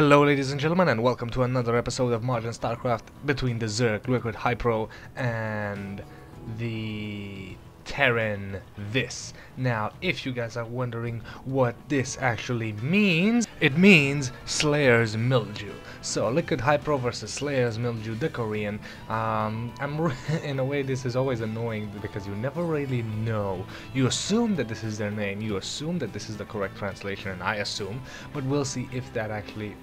Hello ladies and gentlemen, and welcome to another episode of Majin Starcraft between the Zerg, LiquidHayprO and the Terran Now, if you guys are wondering what this actually means, it means SlayeRsMilJu. So, LiquidHayprO versus SlayeRsMilJu, the Korean. In a way, this is always annoying because you never really know. You assume that this is their name, you assume that this is the correct translation, and I assume, but we'll see if that actually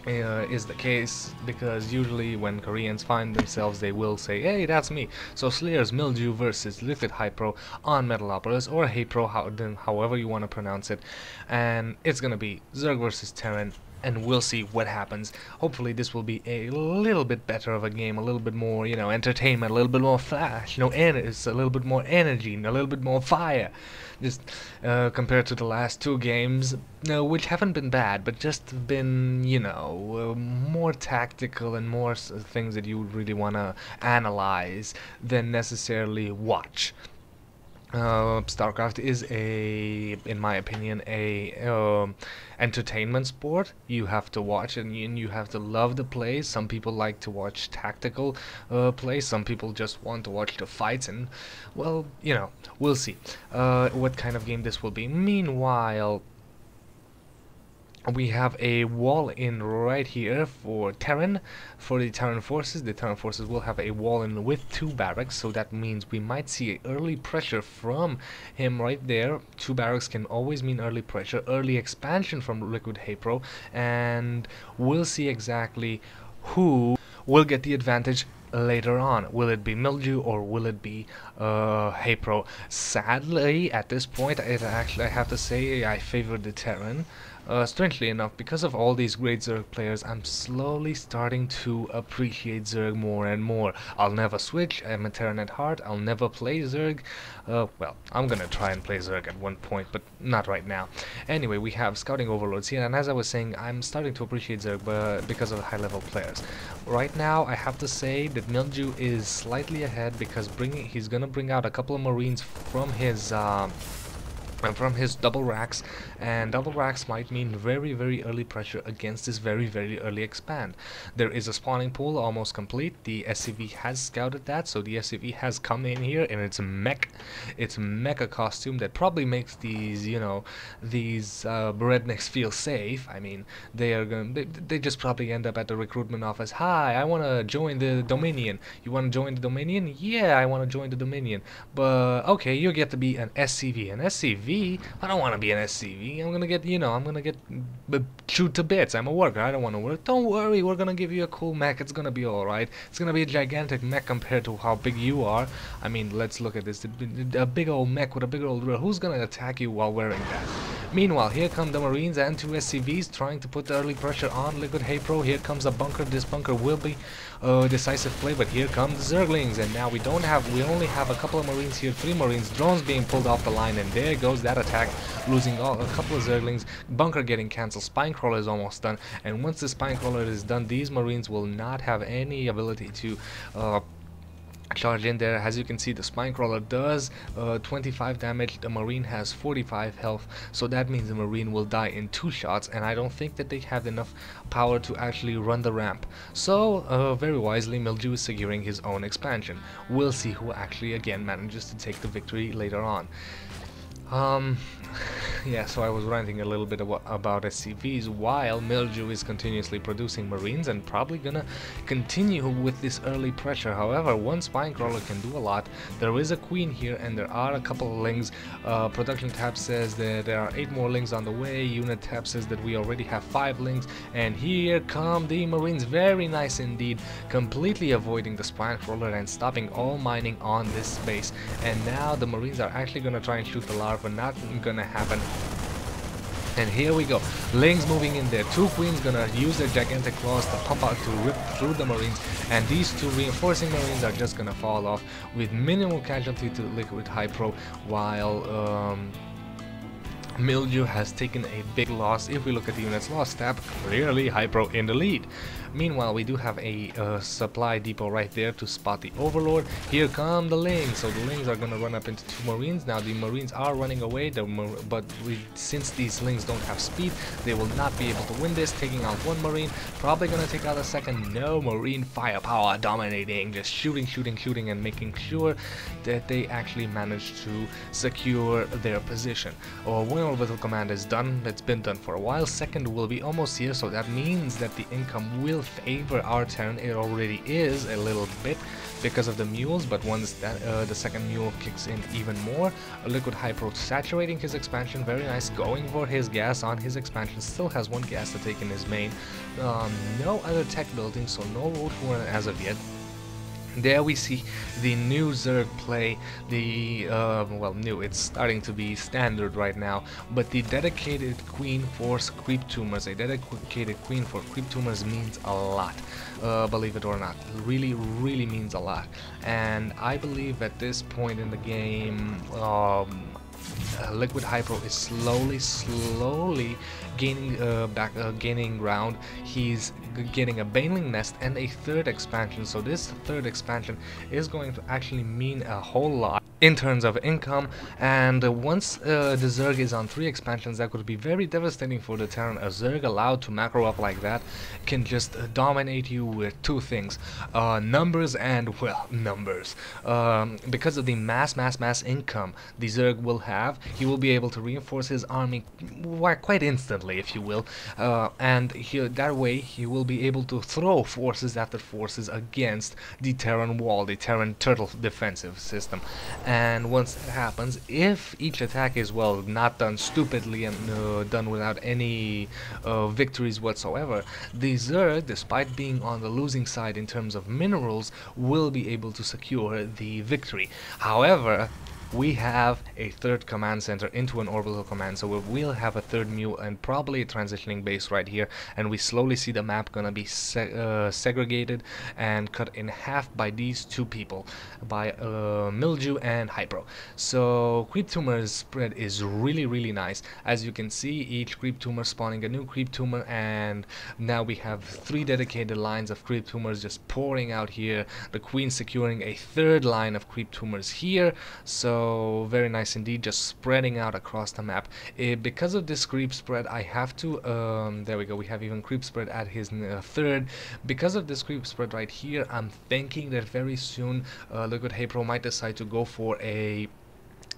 is the case, because usually when Koreans find themselves they will say, hey, that's me. So SlayeRsMilJu versus LiquidHayprO on Metalopolis, or HayPro, however you want to pronounce it, and it's gonna be Zerg versus Terran, and we'll see what happens. Hopefully this will be a little bit better of a game, a little bit more, you know, entertainment, a little bit more flash, you know, and it's a little bit more energy, and a little bit more fire, just compared to the last two games, which haven't been bad, but just been, you know, more tactical and more things that you would really want to analyze than necessarily watch. StarCraft is in my opinion, a entertainment sport. You have to watch and you have to love the plays. Some people like to watch tactical plays. Some people just want to watch the fights, and well, you know, we'll see what kind of game this will be. Meanwhile, we have a wall in right here for Terran, for the Terran forces. The Terran forces will have a wall in with 2 barracks, so that means we might see early pressure from him right there. 2 barracks can always mean early pressure, early expansion from LiquidHayprO, and we'll see exactly who will get the advantage later on. Will it be Milju or will it be HayPro? Sadly, at this point, I have to say I favor the Terran. Strangely enough, because of all these great Zerg players, I'm slowly starting to appreciate Zerg more and more. I'll never switch, I'm a Terran at heart, I'll never play Zerg. Well, I'm gonna try and play Zerg at one point, but not right now. Anyway, we have Scouting Overlords here, and as I was saying, I'm starting to appreciate Zerg because of the high-level players. Right now, I have to say that Milju is slightly ahead because he's gonna bring out a couple of Marines from his double racks, and double racks might mean very, very early pressure against this very, very early expand. There is a spawning pool almost complete. The SCV has scouted that, so the SCV has come in here, and it's mecha costume that probably makes these, you know, these rednecks feel safe. I mean, they just probably end up at the recruitment office. Hi, I want to join the Dominion. You want to join the Dominion? Yeah, I want to join the Dominion. But okay, you get to be an SCV. An SCV? I don't want to be an SCV. I'm gonna get, you know, I'm gonna get chewed to bits. I'm a worker. I don't want to work. Don't worry, we're gonna give you a cool mech. It's gonna be alright. It's gonna be a gigantic mech compared to how big you are. I mean, let's look at this. A big old mech with a big old drill. Who's gonna attack you while wearing that? Meanwhile, here come the Marines and 2 SCVs trying to put the early pressure on LiquidHayprO. Here comes a bunker. This bunker will be decisive play, but here come the Zerglings, and now we only have a couple of Marines here, 3 Marines, drones being pulled off the line, and there goes that attack, losing a couple of Zerglings, bunker getting cancelled, Spinecrawler is almost done, and once the Spinecrawler is done, these Marines will not have any ability to charge in there. As you can see, the Spinecrawler does 25 damage, the Marine has 45 health, so that means the Marine will die in 2 shots, and I don't think that they have enough power to actually run the ramp. So very wisely, Milju is securing his own expansion. We'll see who actually again manages to take the victory later on. Yeah, so I was ranting a little bit about SCVs while Milju is continuously producing Marines and probably gonna continue with this early pressure. However, one Spinecrawler can do a lot. There is a Queen here and there are a couple of Lings. Production tab says that there are 8 more Lings on the way. Unit tab says that we already have 5 Lings, and here come the Marines. Very nice indeed, completely avoiding the Spinecrawler and stopping all mining on this space. And now the Marines are actually gonna try and shoot the larva. Not gonna happen. And here we go, Lings moving in there, 2 Queens gonna use their gigantic claws to pump out to rip through the Marines, and these 2 reinforcing Marines are just gonna fall off with minimal casualty to LiquidHayprO, while SlayeRsMilJu has taken a big loss. If we look at the units lost tab, clearly HayprO in the lead. Meanwhile, we do have a supply depot right there to spot the Overlord. Here come the Lings. So the Lings are going to run up into 2 Marines. Now the Marines are running away, but since these Lings don't have speed, they will not be able to win this. Taking out 1 Marine, probably going to take out a second. No, Marine firepower dominating, just shooting and making sure that they actually manage to secure their position. One orbital command is done. It's been done for a while. Second will be almost here, so that means that the income will favor our Terran. It already is a little bit because of the mules, but once that the second mule kicks in even more, LiquidHayprO saturating his expansion, very nice, going for his gas on his expansion, still has 1 gas to take in his main. No other tech building, so no road warrant as of yet. There we see the new Zerg play, the, well, new, it's starting to be standard right now, but the dedicated queen for creep tumors. A dedicated queen for creep tumors means a lot, believe it or not. Really means a lot. And I believe at this point in the game, LiquidHayprO is slowly gaining gaining ground. He's getting a Baneling Nest and a 3rd expansion, so this 3rd expansion is going to actually mean a whole lot in terms of income, and once the Zerg is on 3 expansions, that could be very devastating for the Terran. A Zerg allowed to macro up like that can just dominate you with 2 things, numbers and, well, numbers. Because of the mass income the Zerg will have, he will be able to reinforce his army quite instantly, if you will, and that way he will be able to throw forces after forces against the Terran wall, the Terran turtle defensive system. And once that happens, if each attack is, well, not done stupidly and done without any victories whatsoever, the Zerg, despite being on the losing side in terms of minerals, will be able to secure the victory. However, we have a 3rd command center into an orbital command, so we'll have a 3rd mule and probably a transitioning base right here, and we slowly see the map gonna be segregated and cut in half by these 2 people, by SlayeRsMilJu and HayprO. So creep tumors spread is really nice. As you can see, each creep tumor spawning a new creep tumor, and now we have 3 dedicated lines of creep tumors just pouring out here, the queen securing a 3rd line of creep tumors here. So very nice indeed, just spreading out across the map. Because of this creep spread, I have to there we go, we have even creep spread at his 3rd. Because of this creep spread right here, I'm thinking that very soon LiquidHayprO might decide to go for a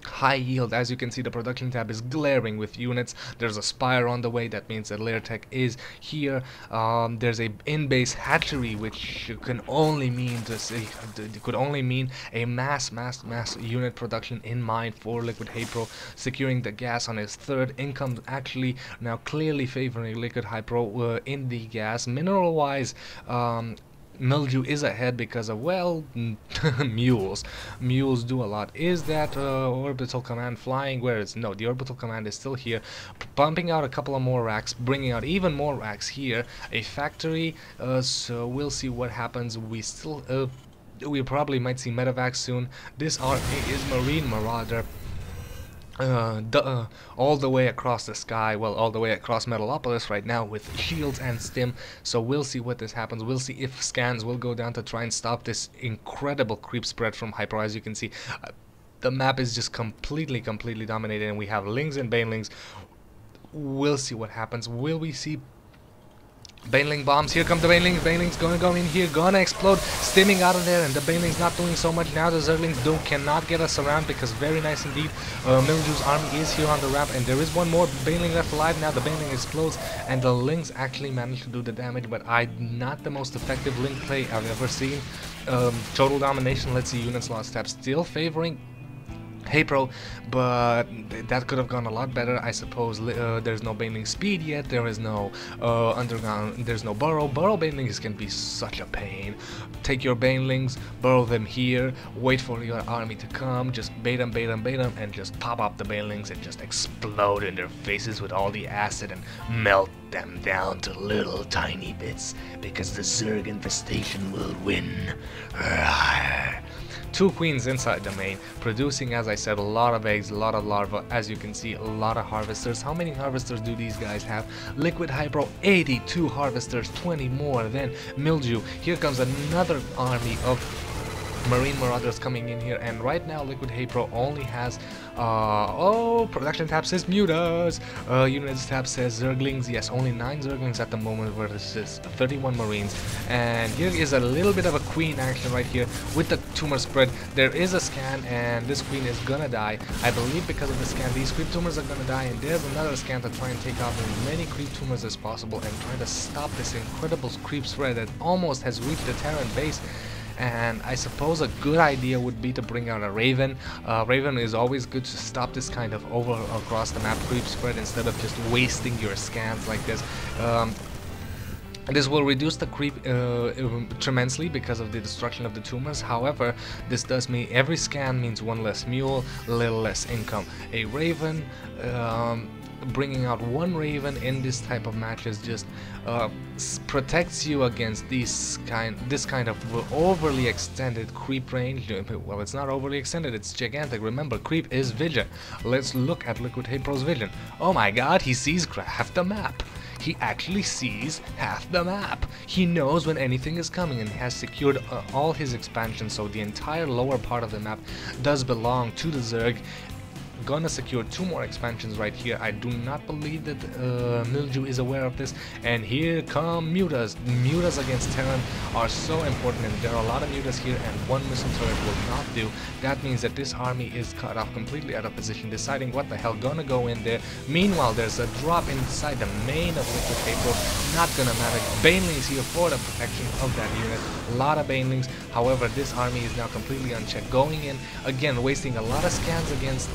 high yield. As you can see, the production tab is glaring with units. There's a spire on the way, that means that layer tech is here. There's a in-base hatchery, which can only mean a mass unit production in mind for LiquidHayprO, securing the gas on his 3rd. Income actually now clearly favoring LiquidHayprO in the gas. Mineral wise, SlayeRsMilJu is ahead because of, well, mules. Mules do a lot. Is that orbital command flying? Where is? No, the orbital command is still here, pumping out a couple of more racks, bringing out even more racks here. A factory. So we'll see what happens. We probably might see medevacs soon. This RA is Marine Marauder. All the way across the sky, well, all the way across Metalopolis right now with shields and stim. So we'll see what this happens. We'll see if scans will go down to try and stop this incredible creep spread from HayprO. As you can see, the map is just completely dominated, and we have Lings and Banelings. We'll see what happens. Will we see Baneling bombs? Here come the Banelings. Banelings gonna go in here, gonna explode, stimming out of there, and the Banelings not doing so much. Now the Zerglings cannot get us around, because very nice indeed. SlayeRsMilJu's army is here on the ramp, and there is one more Baneling left alive. Now the Baneling explodes, and the Lings actually managed to do the damage, but not the most effective Ling play I've ever seen. Total domination. Let's see, units lost tab still favoring HayprO, but that could have gone a lot better, I suppose. There's no Baneling speed yet, there is no underground, there's no burrow. Burrow Banelings can be such a pain. Take your Banelings, burrow them here, wait for your army to come, just bait them, and just pop up the Banelings and just explode in their faces with all the acid and melt them down to little tiny bits, because the Zerg infestation will win. Rawr. 2 queens inside the main, producing, as I said, a lot of eggs, a lot of larvae. As you can see, a lot of harvesters. How many harvesters do these guys have? LiquidHayprO, 82 harvesters, 20 more than SlayeRsMilJu. Here comes another army of Marine Marauders coming in here, and right now LiquidHayprO only has production tab says mutas, units tab says zerglings. Yes, only 9 zerglings at the moment versus 31 marines. And here is a little bit of a queen action right here with the tumor spread. There is a scan, and this queen is gonna die. I believe because of the scan these creep tumors are gonna die, and there's another scan to try and take out as many creep tumors as possible and try to stop this incredible creep spread that almost has reached the Terran base. And I suppose a good idea would be to bring out a Raven. Raven is always good to stop this kind of over across the map creep spread instead of just wasting your scans like this. This will reduce the creep tremendously because of the destruction of the tumors. However, this does mean every scan means 1 less mule, a little less income. A Raven, bringing out 1 Raven in this type of matches just protects you against this kind of overly extended creep range. Well, it's not overly extended, it's gigantic. Remember, creep is vision. Let's look at LiquidHayprO's vision. Oh my god, he sees half the map. He actually sees half the map. He knows when anything is coming and has secured all his expansions, so the entire lower part of the map does belong to the Zerg. Gonna secure 2 more expansions right here. I do not believe that SlayeRsMilJu is aware of this. And here come mutas. Mutas against Terran are so important, and there are a lot of mutas here, and 1 missile turret will not do. That means that this army is cut off completely out of position, deciding what the hell gonna go in there. Meanwhile, there's a drop inside the main of LiquidHayprO. Not gonna matter. Banelings here for the protection of that unit. A lot of Banelings. However, this army is now completely unchecked. Going in again, wasting a lot of scans against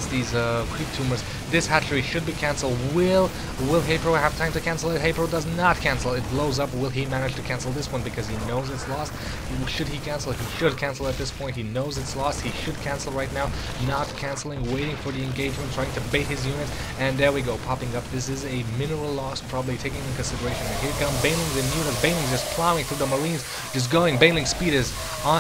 these creep tumors. This hatchery should be cancelled. Will SlayeRsMilJu have time to cancel it? SlayeRsMilJu does not cancel. It blows up. Will he manage to cancel this one because he knows it's lost? Should he cancel? He should cancel at this point. He knows it's lost. He should cancel right now. Not canceling, waiting for the engagement, trying to bait his units. And there we go, popping up. This is a mineral loss, probably taking into consideration. And here come Banelings and mutas. Banelings just plowing through the Marines, just going. Baneling speed is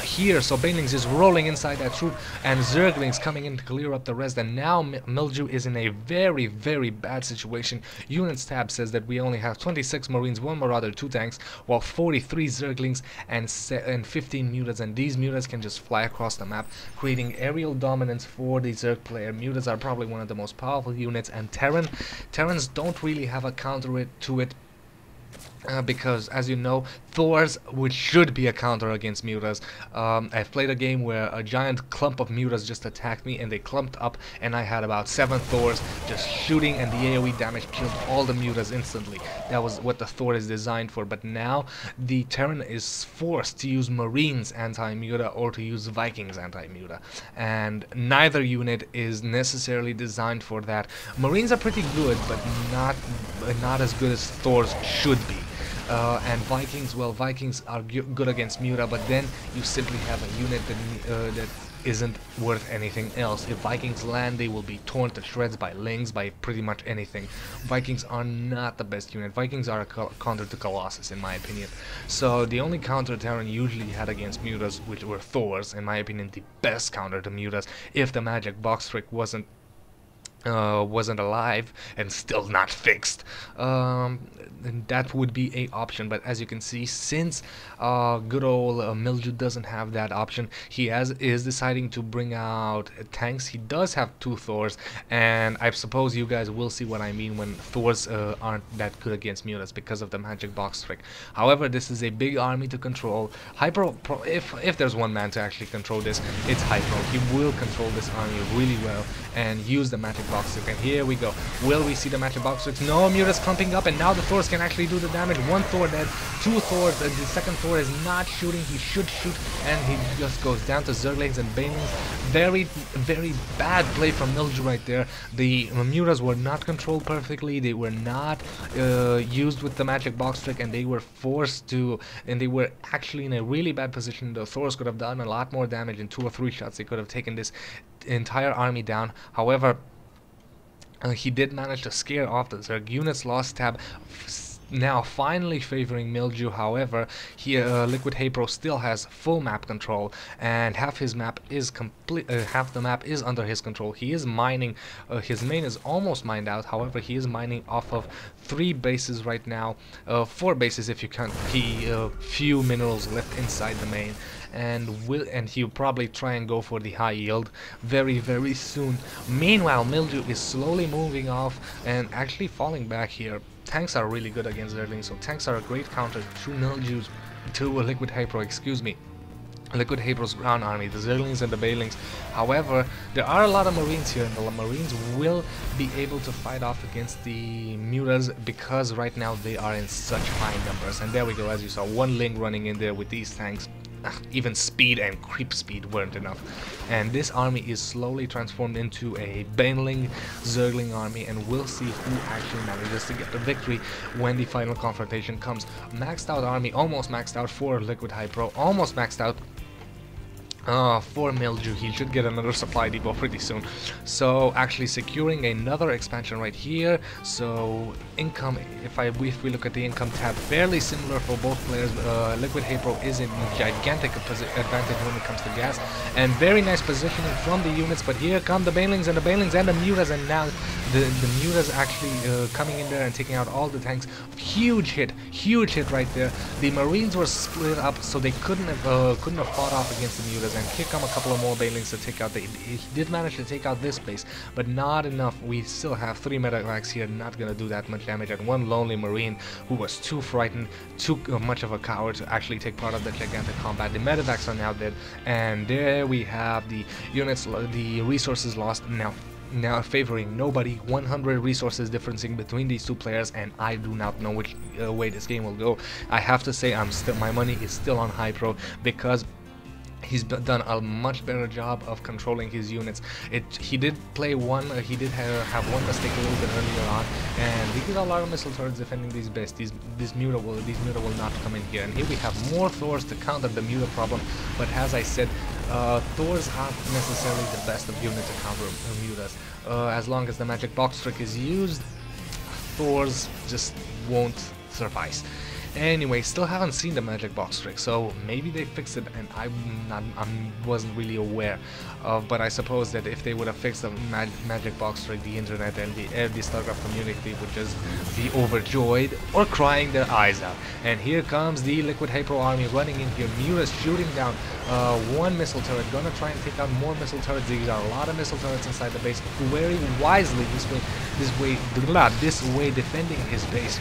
here, so Banelings is rolling inside that troop, and Zerglings coming in to clear up the rest. And now SlayeRsMilJu is in a very, very bad situation. Units tab says that we only have 26 Marines, 1 Marauder, 2 tanks, while 43 Zerglings and 15 mutas, and these mutas can just fly across the map, creating aerial dominance for the Zerg player. Mutas are probably one of the most powerful units, and Terrans don't really have a counter to it. Because, as you know, Thors, which should be a counter against mutas. I've played a game where a giant clump of mutas just attacked me, and they clumped up, and I had about 7 Thors just shooting, and the AoE damage killed all the mutas instantly. That was what the Thor is designed for. But now the Terran is forced to use Marines anti-muta or to use Vikings anti-muta, and neither unit is necessarily designed for that. Marines are pretty good, but not as good as Thors should be. And Vikings, well, Vikings are good against muta, but then you simply have a unit that isn't worth anything else. If Vikings land, they will be torn to shreds by Lings, by pretty much anything. Vikings are not the best unit. Vikings are a counter to Colossus, in my opinion. So the only counter Terran usually had against mutas, which were Thors, in my opinion, the best counter to mutas, if the magic box trick wasn't alive and still not fixed, then that would be a option. But as you can see, since good old SlayeRsMilJu doesn't have that option, he is deciding to bring out tanks. He does have 2 Thors, and I suppose you guys will see what I mean when Thors aren't that good against mutas because of the magic box trick. However, this is a big army to control. If there's one man to actually control this, it's SlayeRsMilJu. He will control this army really well and use the magic box trick. And here we go. Will we see the magic box tricks? No, mutas clumping up, and now the Thors can actually do the damage. 1 Thor dead, 2 Thors. The second Thor is not shooting. He should shoot, and he just goes down to Zerglings and Banelings. Very, very bad play from SlayeRsMilJu right there. The mutas were not controlled perfectly. They were not used with the magic box trick, and they were forced to, and they were actually in a really bad position. The Thors could have done a lot more damage. In 2 or 3 shots, they could have taken this entire army down. However, he did manage to scare off the Zerg. Units lost tab now finally favoring SlayeRsMilJu. However, here LiquidHayprO still has full map control, and half his map is complete. Half the map is under his control. He is mining. His main is almost mined out. However, he is mining off of 3 bases right now, 4 bases if you count the few minerals left inside the main. And he'll probably try and go for the high yield very soon. Meanwhile, SlayeRsMilJu is slowly moving off and actually falling back here. Tanks are really good against Zerglings, so tanks are a great counter to SlayeRsMilJu's, to LiquidHayprO, excuse me. LiquidHayprO's ground army, the Zerglings and the Baelings. However, there are a lot of Marines here, and the Marines will be able to fight off against the Mutas because right now they are in such high numbers. And there we go, as you saw, one Ling running in there with these tanks. Even speed and creep speed weren't enough, and this army is slowly transformed into a Baneling Zergling army, and we'll see who actually manages to get the victory when the final confrontation comes. Maxed out army, almost maxed out for LiquidHayprO, almost maxed out for SlayeRsMilJu. He should get another supply depot pretty soon. So actually securing another expansion right here. So income, if we look at the income tab, fairly similar for both players. LiquidHayprO is in gigantic advantage when it comes to gas, and very nice positioning from the units. But here come the Banelings and the Mutas, and now the Mutas actually coming in there and taking out all the tanks. Huge hit right there. The Marines were split up, so they couldn't have fought off against the Mutas. And here come a couple of more Baelings to take out. He did manage to take out this base, but not enough. We still have 3 medevacs here, not gonna do that much damage, and one lonely Marine who was too frightened, too much of a coward to actually take part of the gigantic combat. The medevacs are now dead, and there we have the units, the resources lost. Now favoring nobody, 100 resources differencing between these two players, and I do not know which way this game will go. I have to say my money is still on HayPro because he's done a much better job of controlling his units. He did play one, he did have one mistake a little bit earlier on, and he did a lot of missile turrets defending these bases. These Muta will not come in here. And here we have more Thors to counter the Muta problem, but as I said, Thors aren't necessarily the best of unit to counter Mutas. As long as the magic box trick is used, Thors just won't suffice. Anyway, still haven't seen the magic box trick, so maybe they fixed it and I wasn't really aware of. But I suppose that if they would have fixed the magic box trick, the internet and the Starcraft community would just be overjoyed or crying their eyes out. And here comes the LiquidHayprO army running in here. Mutas shooting down one missile turret, gonna try and take out more missile turrets. These are a lot of missile turrets inside the base. Very wisely this way defending his base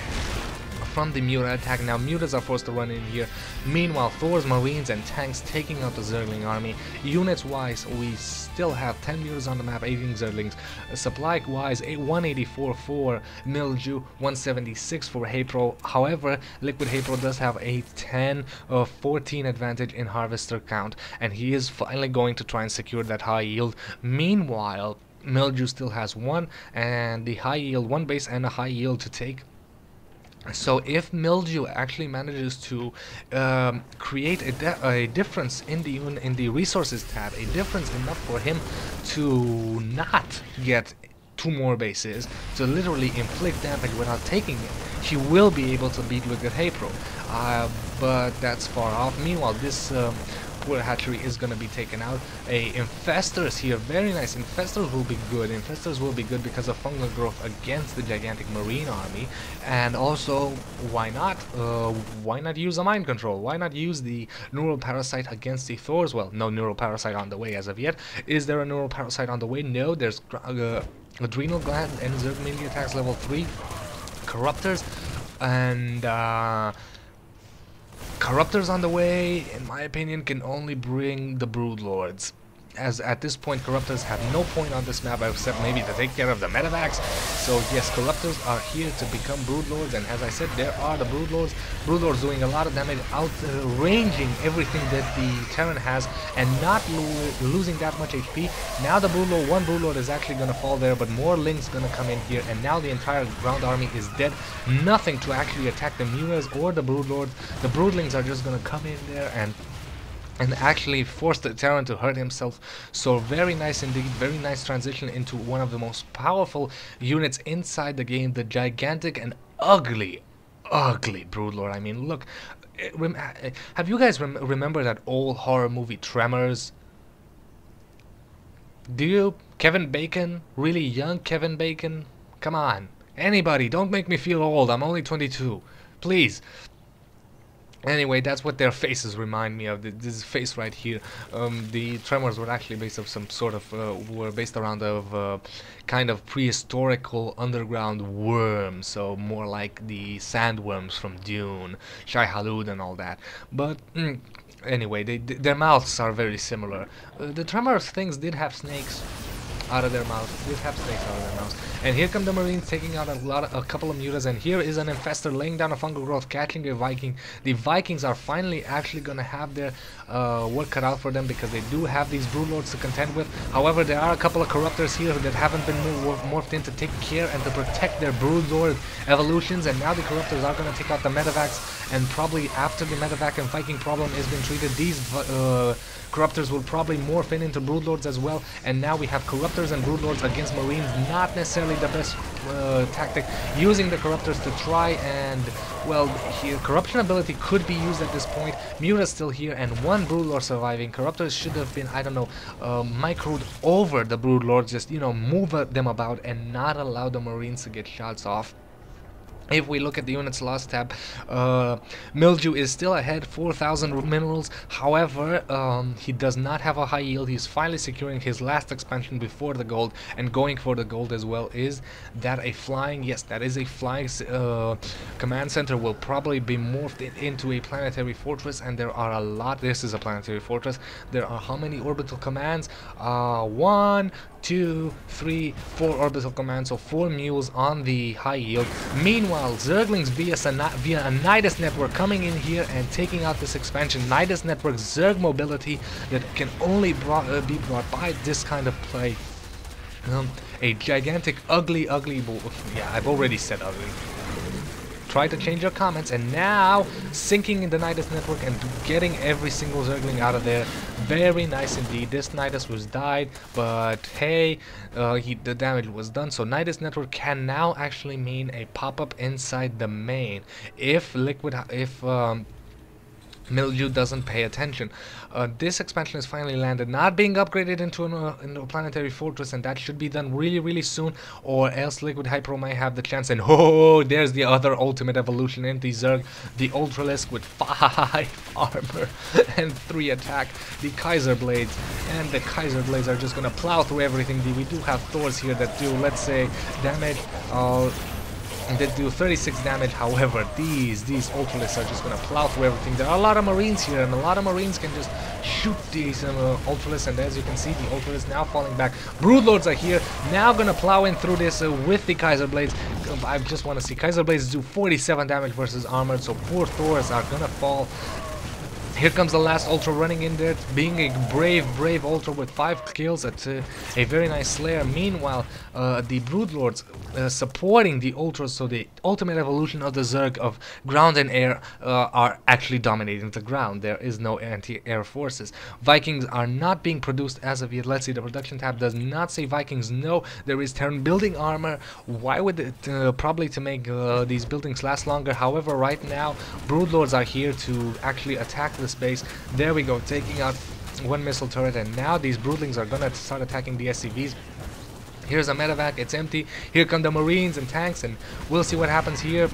from the Muta attack. Now Mutas are forced to run in here. Meanwhile, Thors, Marines, and tanks taking out the Zergling army. Units wise, we still have 10 Mutas on the map, 18 Zerglings. Supply wise, 184 for SlayeRsMilJu, 176 for HayPro. However, LiquidHayprO does have a 10-14 advantage in harvester count, and he is finally going to try and secure that high yield. Meanwhile, SlayeRsMilJu still has one base and a high yield to take. So if SlayeRsMilJu actually manages to create a difference in the resources tab, a difference enough for him to not get 2 more bases, to literally inflict damage without taking it, he will be able to beat LiquidHayprO. But that's far off. Meanwhile, this poor hatchery is going to be taken out. Infestors here, very nice. Infestors will be good. Infestors will be good because of fungal growth against the gigantic Marine army. And also, why not use a mind control? Why not use the neural parasite against the Thors? Well, no neural parasite on the way as of yet. Is there a neural parasite on the way? No, there's adrenal gland and Zerg melee attacks level 3, corruptors, and Corruptors on the way, in my opinion, can only bring the Broodlords. As at this point, Corruptors have no point on this map except maybe to take care of the medevacs. So yes, Corruptors are here to become Broodlords, and as I said, there are the Broodlords. Broodlords doing a lot of damage, outranging everything that the Terran has, and not losing that much HP. Now the one Broodlord is actually going to fall there, but more Lings going to come in here, and now the entire ground army is dead. Nothing to actually attack the Mutas or the Broodlords. The Broodlings are just going to come in there and actually force the Terran to hurt himself. So very nice indeed, very nice transition into one of the most powerful units inside the game, the gigantic and ugly ugly Broodlord. I mean, look, have you guys remember that old horror movie Tremors? Do you? Kevin Bacon? Really young Kevin Bacon? Come on. Anybody, don't make me feel old. I'm only 22. Please. Anyway, that's what their faces remind me of. This face right here. The tremors were actually based of some sort of were based around of kind of prehistorical underground worms. So more like the sandworms from Dune, Shai Halud, and all that. But anyway, their mouths are very similar. The tremors things did have snakes out of their mouths. Did have snakes out of their mouths. And here come the Marines taking out a couple of mutas, and here is an infestor laying down a fungal growth, catching a Viking. The Vikings are finally actually gonna have their work cut out for them, because they do have these Broodlords to contend with. However, there are a couple of corruptors here that haven't been morphed in to take care and to protect their Broodlord evolutions, and now the corruptors are gonna take out the medevacs, and probably after the medevac and Viking problem has been treated, these corruptors will probably morph into Broodlords as well, and now we have corruptors and Broodlords against Marines. Not necessarily the best tactic, using the corruptors to try and, well, here corruption ability could be used at this point. Muta's still here and one Broodlord surviving. Corruptors should have been, I don't know, microed over the Broodlords, just, you know, move them about and not allow the Marines to get shots off. If we look at the units lost tab, SlayeRsMilJu is still ahead, 4,000 minerals. However, he does not have a high yield. He's finally securing his last expansion before the gold and going for the gold as well. Is that a flying? Yes, that is a flying command center. Will probably be morphed into a planetary fortress, and there are a lot. This is a planetary fortress. There are how many orbital commands? 1, 2, 3, 4 orbital commands, so 4 mules on the high yield. Meanwhile, Zerglings via a Nidus network coming in here and taking out this expansion. Nidus network Zerg mobility that can only be brought by this kind of play. A gigantic, ugly bull. Yeah, I've already said ugly. Try to change your comments, and now sinking in the Nidus network and getting every single Zergling out of there. Very nice indeed. This Nidus was died, but hey, the damage was done. So Nidus network can now actually mean a pop-up inside the main if SlayeRsMilJu doesn't pay attention. This expansion is finally landed, not being upgraded into a planetary fortress, and that should be done really soon, or else LiquidHayprO might have the chance. And oh, there's the other ultimate evolution in the Zerg, the Ultralisk with 5 armor and 3 attack, the Kaiser Blades, and the Kaiser Blades are just gonna plow through everything. We do have Thors here that do, let's say, damage. They do 36 damage. However, these Ultralisks are just gonna plow through everything. There are a lot of Marines here, and a lot of Marines can just shoot these Ultralisks, and as you can see, the Ultralisks now falling back. Broodlords are here, now gonna plow in through this with the Kaiser Blades. I just want to see Kaiser Blades do 47 damage versus armored, so 4 Thors are gonna fall. Here comes the last Ultra running in there, being a brave Ultra with 5 kills at a very nice Slayer. Meanwhile, the Broodlords supporting the Ultras, so the ultimate evolution of the Zerg of ground and air are actually dominating the ground. There is no anti-air forces. Vikings are not being produced as of yet. Let's see, the production tab does not say Vikings. No, there is Terran building armor. Why would it? Probably to make these buildings last longer. However, right now, Broodlords are here to actually attack the space. There we go, taking out 1 missile turret, and now these Broodlings are gonna start attacking the SCVs. Here's a medevac, it's empty. Here come the Marines and tanks, and we'll see what happens here.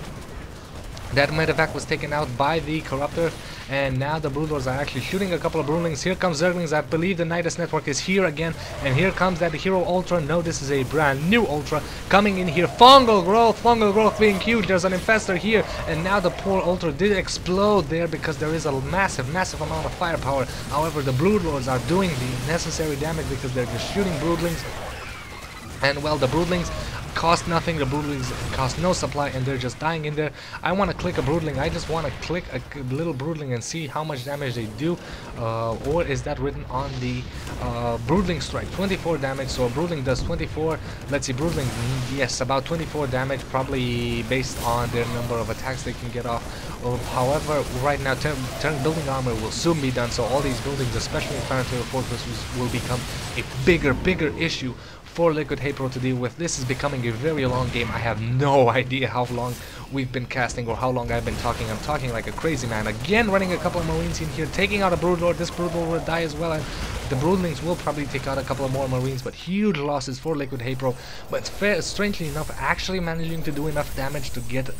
That medevac was taken out by the Corruptor, and now the Broodlords are actually shooting a couple of Broodlings. Here comes Zerglings. I believe the Nidus network is here again, and here comes that Hero Ultra. No, this is a brand new Ultra coming in here. Fungal growth being huge. There's an infestor here, and now the poor Ultra did explode there because there is a massive amount of firepower. However, the Broodlords are doing the necessary damage because they're just shooting Broodlings, and well, the Broodlings cost nothing. The Broodlings cost no supply, and they're just dying in there. I want to click a Broodling. I just want to click a little Broodling and see how much damage they do. Or is that written on the Broodling strike? 24 damage. So a Broodling does 24. Let's see, Broodling, yes, about 24 damage, probably based on their number of attacks they can get off. However, right now, Terran building armor will soon be done, so all these buildings, especially in planetary fortresses, will become a bigger issue for LiquidHayprO to deal with. This is becoming a very long game. I have no idea how long we've been casting or how long I've been talking. I'm talking like a crazy man. Again, running a couple of Marines in here, taking out a Broodlord. This Broodlord will die as well, and the Broodlings will probably take out a couple of more Marines, but huge losses for LiquidHaypro. But strangely enough, actually managing to do enough damage to get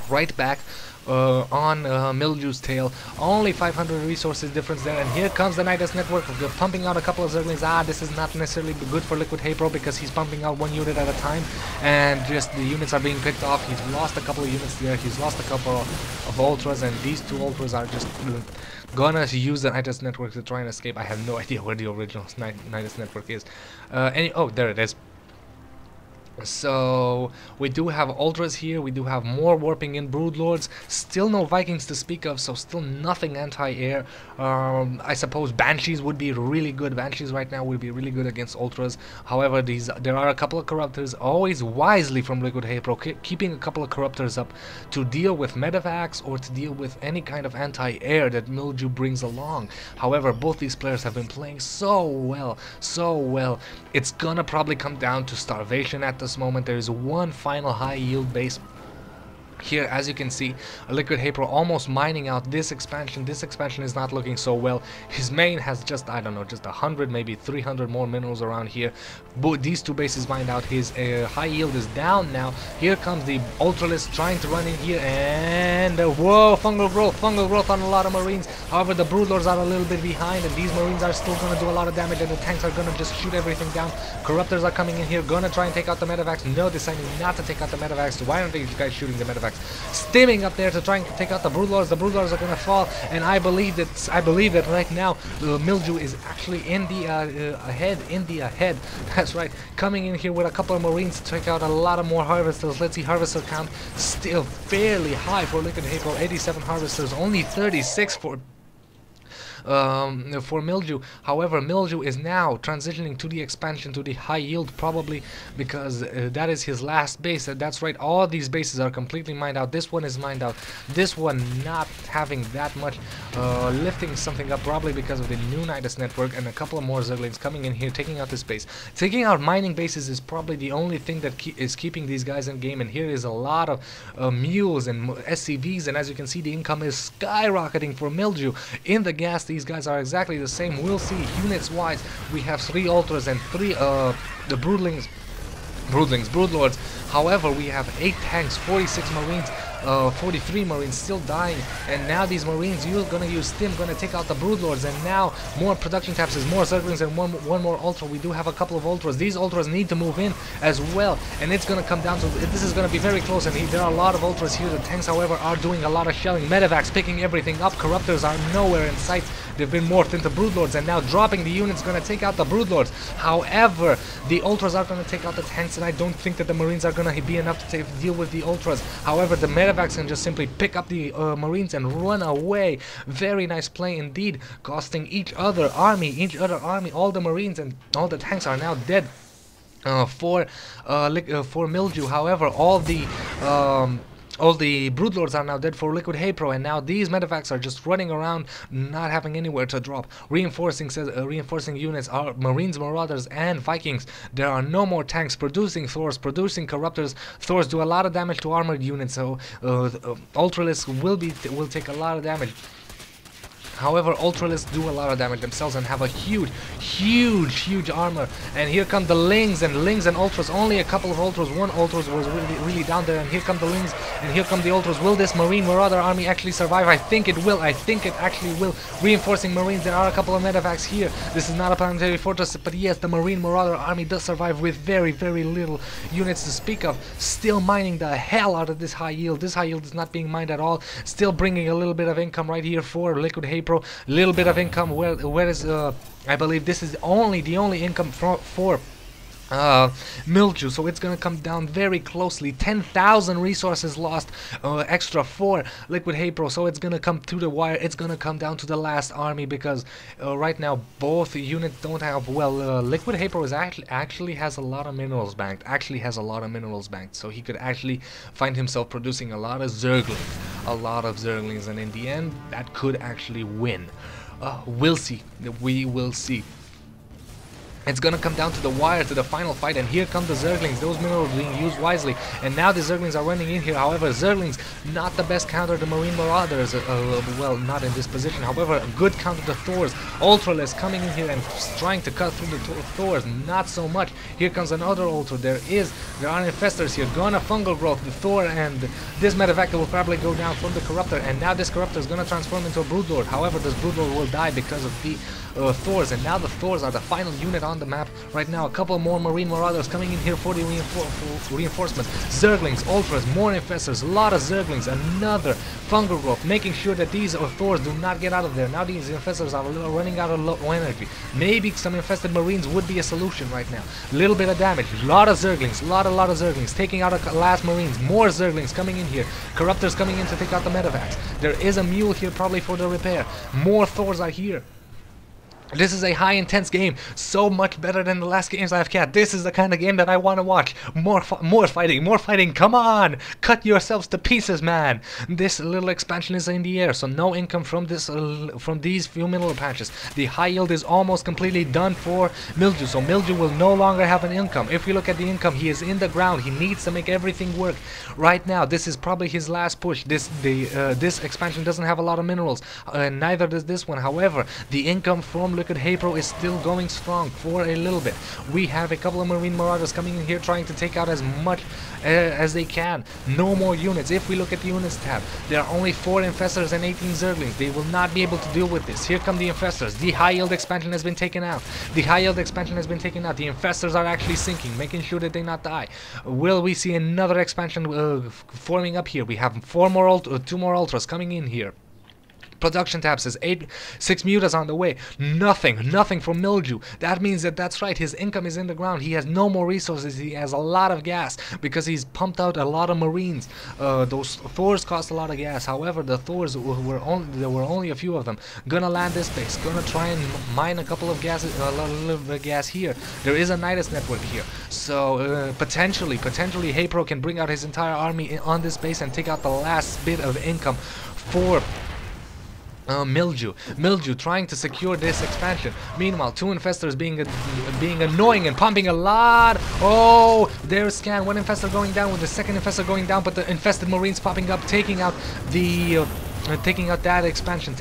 right back on Milju's tail. Only 500 resources difference there, and here comes the Nidus network pumping out a couple of Zerglings. This is not necessarily good for LiquidHaypro because he's pumping out one unit at a time, and just the units are being picked off. He's lost a couple of units there. He's lost a couple of Ultras, and these two Ultras are just gonna use the Nidus network to try and escape. I have no idea where the original Nidus network is. Oh, there it is. So we do have Ultras here, we do have more warping in Broodlords, still no Vikings to speak of, so still nothing anti-air. I suppose Banshees would be really good. Banshees right now would be really good against Ultras. However, there are a couple of Corruptors, always wisely from LiquidHaypro, keeping a couple of Corruptors up to deal with medevacs or to deal with any kind of anti-air that Milju brings along. However, both these players have been playing so well, so well. It's gonna probably come down to Starvation at this moment. There is one final high yield base here, as you can see. LiquidHaypro almost mining out this expansion. This expansion is not looking so well. His main has just, I don't know, just 100, maybe 300 more minerals around here. But these two bases mined out. His high yield is down now. Here comes the Ultralist trying to run in here, and whoa, fungal growth on a lot of Marines. However, the Broodlords are a little bit behind, and these Marines are still going to do a lot of damage, and the tanks are going to just shoot everything down. Corruptors are coming in here, going to try and take out the medevacs. No, deciding not to take out the medevacs. Why aren't these guys shooting the medevacs? Stimming up there to try and take out the Broodlords. The Broodlords are gonna fall, and I believe that right now Milju is actually in the ahead. That's right, coming in here with a couple of Marines to take out a lot of more Harvesters. Let's see, Harvester count still fairly high for LiquidHaypro. 87 Harvesters, only 36 for Milju. However, Milju is now transitioning to the expansion, to the high yield, probably because that is his last base. That's right, all these bases are completely mined out. This one is mined out. This one not having that much, lifting something up, probably because of the new Nidus network, and a couple of more Zerglings coming in here, taking out this base. Taking out mining bases is probably the only thing that is keeping these guys in game, and here is a lot of mules and SCVs, and as you can see, the income is skyrocketing for Milju. In the gas, these guys are exactly the same. We'll see units wise. We have 3 Ultras and 3 the Broodlords. However, we have 8 tanks, 46 Marines, 43 Marines still dying, and now these Marines, you're gonna use Stim, gonna take out the Broodlords, and now more production taps, more Zerglings, and one more Ultra. We do have a couple of Ultras. These Ultras need to move in as well, and it's gonna come down to, this is gonna be very close, and there are a lot of Ultras here. The tanks, however, are doing a lot of shelling. Medevacs picking everything up. Corruptors are nowhere in sight. They've been morphed into Broodlords, and now dropping the units, gonna take out the Broodlords. However, the Ultras are gonna take out the tanks, and I don't think that the Marines are gonna be enough to deal with the Ultras. However, the medevacs can just simply pick up the Marines and run away. Very nice play indeed, costing each other army, all the Marines and all the tanks are now dead for Milju. However, all the Broodlords are now dead for LiquidHaypro, and now these medevacs are just running around, not having anywhere to drop. Reinforcing units are Marines, Marauders, and Vikings. There are no more tanks producing Thors, producing Corruptors. Thors do a lot of damage to armored units, so Ultralists will take a lot of damage. However, Ultralists do a lot of damage themselves and have a huge armor. And here come the Lings and Ultras. Only a couple of Ultras. One Ultras was really down there. And here come the Lings and here come the Ultras. Will this Marine Marauder army actually survive? I think it will. I think it actually will. Reinforcing Marines. There are a couple of medevacs here. This is not a planetary fortress, but yes, the Marine Marauder army does survive with very little units to speak of. Still mining the hell out of this high yield. This high yield is not being mined at all. Still bringing a little bit of income right here for LiquidHaypro. Little bit of income. Where is I believe this is the only income for Milju, so it's gonna come down very closely. 10,000 resources lost extra for LiquidHaypro, so it's gonna come through the wire. It's gonna come down to the last army, because right now both units don't have, well, LiquidHaypro is actually has a lot of minerals banked, so he could actually find himself producing a lot of Zerglings, and in the end that could actually win. We'll see. We will see. It's gonna come down to the wire, to the final fight, and here come the Zerglings, those minerals being used wisely, and now the Zerglings are running in here. However, Zerglings, not the best counter to Marine Marauders, well, not in this position. However, a good counter to Thors. Ultralisk coming in here and trying to cut through the Thors, not so much. Here comes another Ultra, there are Infestors here, gonna Fungal Growth, the Thor, and this Medevactor will probably go down from the Corruptor, and now this Corruptor is gonna transform into a Broodlord. However, this Broodlord will die because of the Thors, and now the Thors are the final unit on the map right now. A couple more Marine Marauders coming in here for the reinforcements. Zerglings, Ultras, more Infestors, a lot of Zerglings, another Fungal Growth, making sure that these Thors do not get out of there. Now these Infestors are running out of low energy. Maybe some infested Marines would be a solution right now. Little bit of damage, a lot of Zerglings, a lot of Zerglings, taking out a last Marines, more Zerglings coming in here. Corruptors coming in to take out the Medevacs. There is a Mule here probably for the repair. More Thors are here. This is a high intense game, so much better than the last games I've had. This is the kind of game that I want to watch. More fighting, come on! Cut yourselves to pieces, man! This little expansion is in the air, so no income from this from these few mineral patches. The high yield is almost completely done for MilJu, so MilJu will no longer have an income. If we look at the income, he is in the ground. He needs to make everything work. Right now, this is probably his last push. This expansion doesn't have a lot of minerals, neither does this one. However, the income from LiquidHayprO is still going strong for a little bit. We have a couple of Marine Marauders coming in here trying to take out as much as they can. No more units. If we look at the units tab, there are only 4 Infestors and 18 Zerglings. They will not be able to deal with this. Here come the Infestors. The high yield expansion has been taken out. The Infestors are actually sinking, making sure that they not die. Will we see another expansion forming up here? We have 2 more Ultras coming in here. Production tab says 6 mutas on the way. Nothing from MilJu. That means that's right, his income is in the ground. He has no more resources. He has a lot of gas because he's pumped out a lot of Marines. Those Thors cost a lot of gas. However, the Thors there were only a few of them. Gonna land this base. Gonna try and mine a couple of gas, a little bit of gas here. There is a Nidus network here, so potentially HayPro can bring out his entire army on this base and take out the last bit of income for MilJu trying to secure this expansion. Meanwhile, 2 Infestors being annoying and pumping a lot. Oh, there's Scan. 1 Infestor going down with the 2nd Infestor going down, but the infested Marines popping up, taking out the that expansion,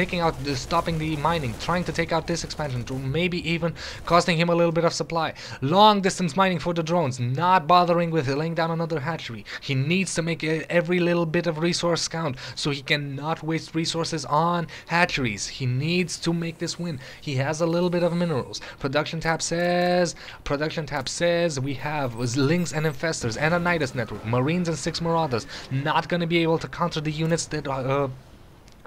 stopping the mining, trying to take out this expansion, to maybe even costing him a little bit of supply. Long distance mining for the drones, not bothering with laying down another hatchery. He needs to make every little bit of resource count, so he cannot waste resources on hatcheries. He needs to make this win. He has a little bit of minerals. Production tab says we have Lynx and Infestors and a Nidus network, Marines and 6 Marauders. Not gonna be able to counter the units that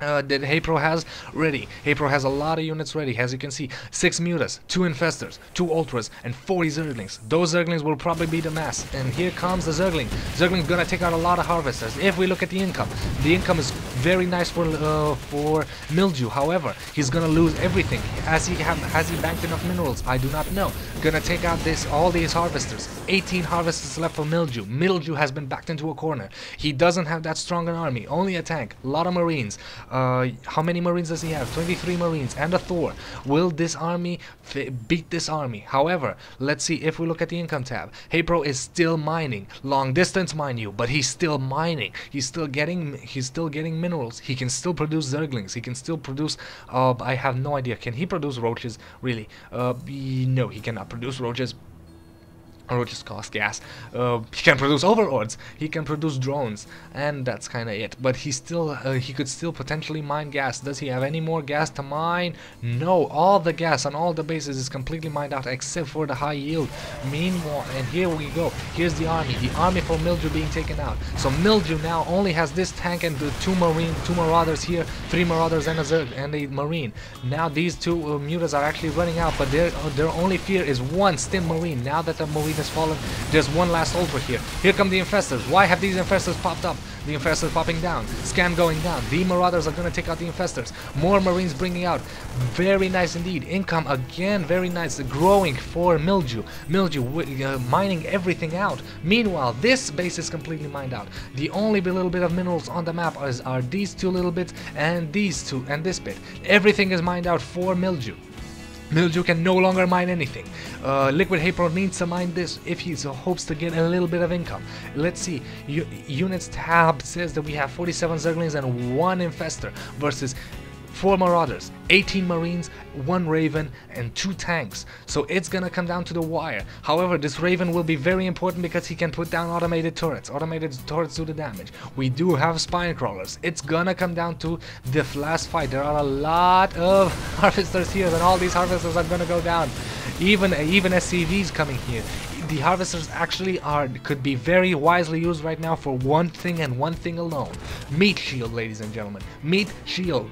that HayPro has ready. HayPro has a lot of units ready, as you can see. 6 Mutas, 2 Infestors, 2 Ultras, and 40 Zerglings. Those Zerglings will probably be the mass. And here comes the Zergling. Zergling's gonna take out a lot of Harvesters. If we look at the income is very nice for MilJu. However, he's gonna lose everything. Has he banked enough minerals? I do not know. Gonna take out all these Harvesters. 18 Harvesters left for MilJu. MilJu has been backed into a corner. He doesn't have that strong an army. Only a tank. A lot of Marines. How many Marines does he have? 23 Marines and a Thor. Will this army beat this army? However, let's see if we look at the income tab. HayPro is still mining. Long distance, mind you, but he's still mining. He's still getting minerals. He can still produce Zerglings. He can still produce I have no idea. Can he produce roaches? Really? No, he cannot produce roaches. Roaches cost gas. He can produce overlords. He can produce drones, and that's kind of it. But he could still potentially mine gas. Does he have any more gas to mine? No. All the gas on all the bases is completely mined out except for the high yield. Meanwhile, and here we go. Here's the army. The army for MilJu being taken out. So MilJu now only has this tank and the 2 Marauders here, 3 Marauders and a Zerg and a Marine. Now these 2 mutas are actually running out, but their only fear is 1 Stim Marine. Now that the Marine has fallen, there's 1 last Ultra here. Here come the Infestors. Why have these Infestors popped up? The Infestors popping down. Scan going down. The Marauders are going to take out the Infestors. More Marines bringing out. Very nice indeed. Income again, very nice. Growing for MilJu. MilJu mining everything out. Meanwhile, this base is completely mined out. The only little bit of minerals on the map are these 2 little bits and these 2 and this bit. Everything is mined out for MilJu. SlayeRsMilJu can no longer mine anything. LiquidHayprO needs to mine this if he hopes to get a little bit of income. Let's see. Units tab says that we have 47 Zerglings and 1 Infestor versus 4 Marauders, 18 Marines, 1 Raven, and 2 tanks. So it's gonna come down to the wire. However, this Raven will be very important because he can put down automated turrets. Automated turrets do the damage. We do have spine crawlers. It's gonna come down to the last fight. There are a lot of harvesters here, and all these harvesters are gonna go down. Even SCVs coming here. The harvesters actually could be very wisely used right now for one thing and one thing alone. Meat shield, ladies and gentlemen. Meat shield.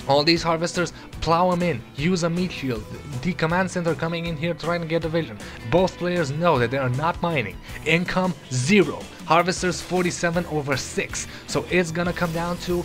All these harvesters, plow them in, use a meat shield. The command center coming in here trying to get a vision. Both players know that they are not mining. Income 0. Harvesters 47 over 6. So it's gonna come down to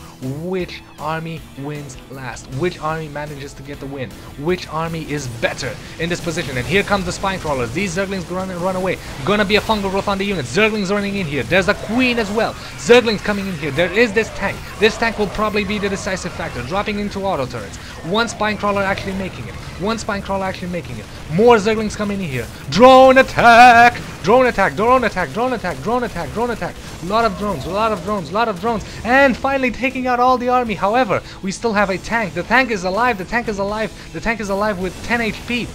which army wins last. Which army manages to get the win. Which army is better in this position. And here comes the spine crawlers. These Zerglings run away. Gonna be a fungal growth on the units. Zerglings running in here. There's a queen as well. Zerglings coming in here. There is this tank. This tank will probably be the decisive factor. Dropping into auto turrets. One spine crawler actually making it. One spine crawler actually making it. More Zerglings coming in here. Drone attack! Drone attack, drone attack, drone attack, drone attack, drone attack. Lot of drones, lot of drones, lot of drones. And finally taking out all the army. However, we still have a tank. The tank is alive, the tank is alive. The tank is alive with 10 HP.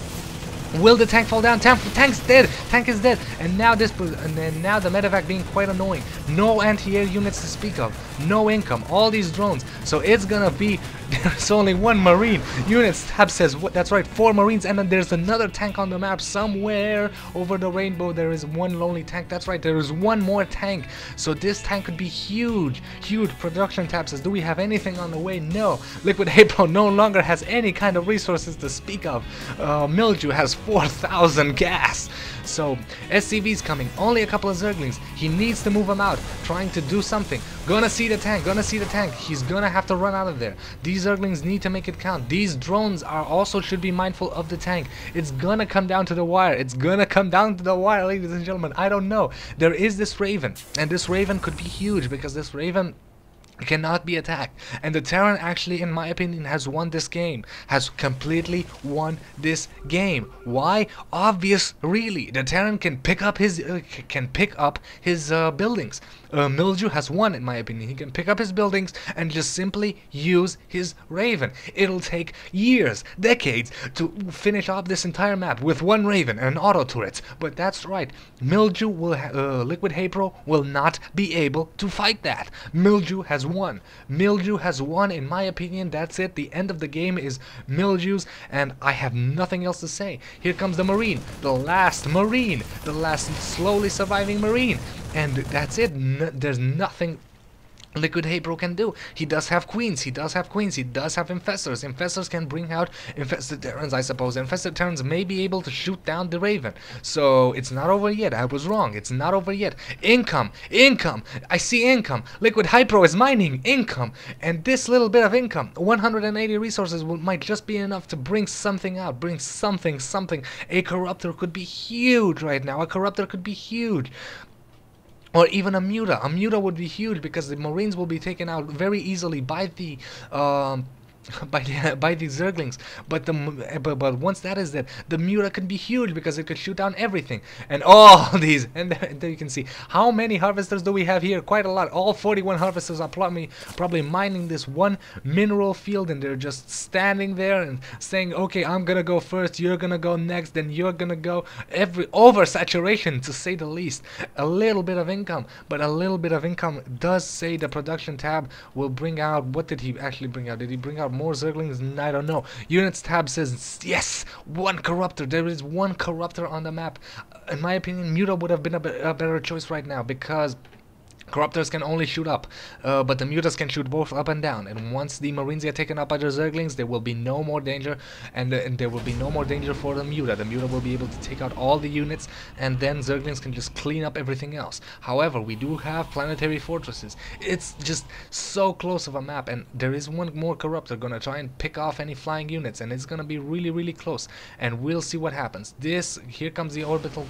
Will the tank fall down? Tank's dead. Tank is dead. And now now the medevac being quite annoying. No anti-air units to speak of. No income. All these drones. So it's gonna be. There's only 1 Marine. Units tab says what? That's right. 4 Marines, and then there's another tank on the map somewhere over the rainbow. There is 1 lonely tank. That's right. There is 1 more tank. So this tank could be huge. Huge. Production tab says, do we have anything on the way? No. LiquidHayprO no longer has any kind of resources to speak of. Milju has 4,000 gas. So SCV's coming. Only a couple of Zerglings. He needs to move them out. Trying to do something. Gonna see the tank. Gonna see the tank. He's gonna have to run out of there. These Zerglings need to make it count. These drones are also should be mindful of the tank. It's gonna come down to the wire. It's gonna come down to the wire, ladies and gentlemen. I don't know. There is this Raven, and this Raven could be huge because this Raven cannot be attacked, and the Terran actually, in my opinion, has won this game. Has completely won this game. Why? Obvious, really. The Terran can pick up his buildings. Milju has won, in my opinion. He can pick up his buildings and just simply use his Raven. It'll take years, decades to finish off this entire map with 1 Raven and auto turrets. But that's right. Milju will LiquidHayprO will not be able to fight that. Milju has won. Milju has won, in my opinion. That's it. The end of the game is Milju's, and I have nothing else to say. Here comes the Marine, the last slowly surviving Marine, and that's it. There's nothing LiquidHayprO can do. He does have queens, he does have infestors. Infestors can bring out infested Terrans, I suppose. Infested Terrans may be able to shoot down the Raven. So it's not over yet. I was wrong. It's not over yet. Income. I see income. LiquidHayprO is mining income. And this little bit of income, 180 resources might just be enough to bring something out. Bring something. A corruptor could be huge right now. A corruptor could be huge. Or even a Muta. A Muta would be huge because the Marines will be taken out very easily by the by these Zerglings. But once that is dead, the Muta can be huge because it could shoot down everything. And all these, and there you can see how many harvesters do we have here? Quite a lot. All 41 harvesters are probably mining this 1 mineral field, and they're just standing there and saying, okay, I'm gonna go first, you're gonna go next, then you're gonna go. Oversaturation, to say the least. A little bit of income, but a little bit of income does say the production tab will bring out. What did he actually bring out? Did he bring out more Zerglings? I don't know. Units tab says yes, 1 corruptor. There is 1 corruptor on the map. In my opinion, Muta would have been a better choice right now because Corruptors can only shoot up, but the Mutas can shoot both up and down. And once the Marines get taken up by the Zerglings, there will be no more danger, and there will be no more danger for the Muta. The Muta will be able to take out all the units, and then Zerglings can just clean up everything else. However, we do have planetary fortresses. It's just so close of a map, and there is one more Corruptor gonna try and pick off any flying units, and it's gonna be really, really close. And we'll see what happens. Here comes the orbital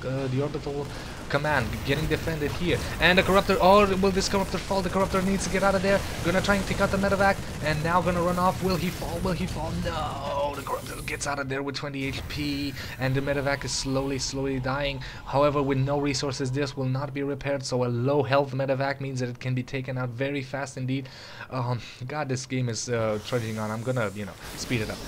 command getting defended here, and the Corruptor. Oh, will this Corruptor fall? The Corruptor needs to get out of there. Gonna try and take out the medevac, and now gonna run off. Will he fall? Will he fall? No, the Corruptor gets out of there with 20 HP, and the medevac is slowly dying. However, with no resources, this will not be repaired, so a low health medevac means that it can be taken out very fast indeed. God, this game is trudging on. I'm gonna, you know, speed it up.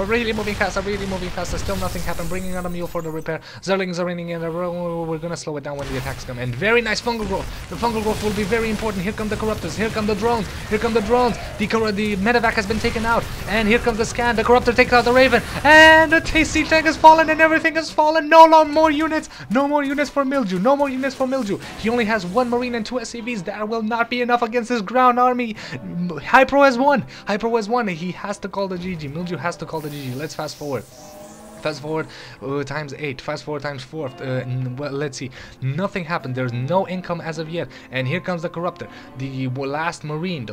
Really moving fast, really moving fast. Still nothing happened. Bringing out a mule for the repair. Zerlings are raining in. We're gonna slow it down when the attacks come. And very nice fungal growth. The fungal growth will be very important. Here come the Corruptors. Here come the drones. Here come the drones. The medevac has been taken out. And here comes the scan. The Corruptor takes out the Raven. And the tasty tank has fallen and everything has fallen. No more units. No more units for SlayeRsMilJu. No more units for SlayeRsMilJu. He only has 1 Marine and 2 SCVs. That will not be enough against his ground army. HayprO has won. HayprO has won. He has to call the GG. SlayeRsMilJu has to call the GG. Let's fast forward. Fast forward times 8, fast forward times 4, well, let's see, nothing happened. There's no income as of yet, and here comes the Corruptor, the last Marine,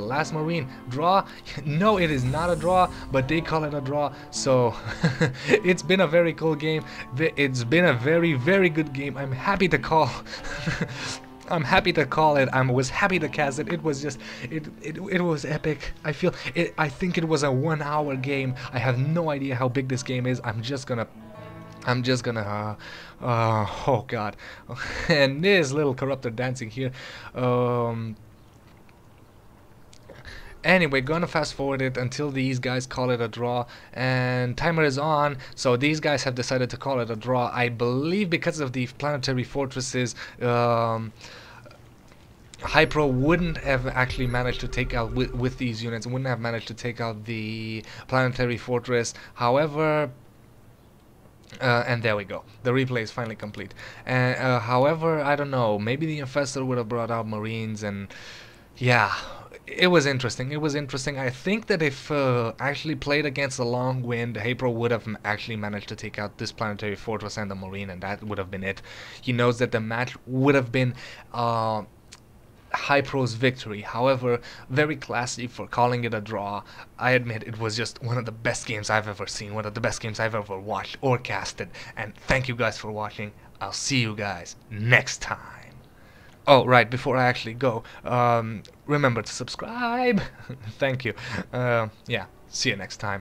draw. No, it is not a draw, but they call it a draw, so it's been a very cool game. It's been a very good game. I'm happy to call I'm happy to call it. I was happy to cast it. It was just, it was epic. I think it was a 1-hour game. I have no idea how big this game is. I'm just gonna oh god. And this little Corruptor dancing here. Anyway, gonna fast forward it until these guys call it a draw, and timer is on, so these guys have decided to call it a draw. I believe because of the planetary fortresses, HayprO wouldn't have actually managed to take out, with these units, wouldn't have managed to take out the planetary fortress. However, and there we go. The replay is finally complete. However, I don't know, maybe the Infestor would have brought out Marines, and yeah, it was interesting. It was interesting. I think that if actually played against a long wind, HayprO would have actually managed to take out this planetary fortress and the Marine, and that would have been it. He knows that the match would have been HayprO's victory. However, very classy for calling it a draw. I admit it was just one of the best games I've ever seen, one of the best games I've ever watched or casted. And thank you guys for watching. I'll see you guys next time. Oh, right, before I actually go, remember to subscribe. Thank you. Yeah, see you next time.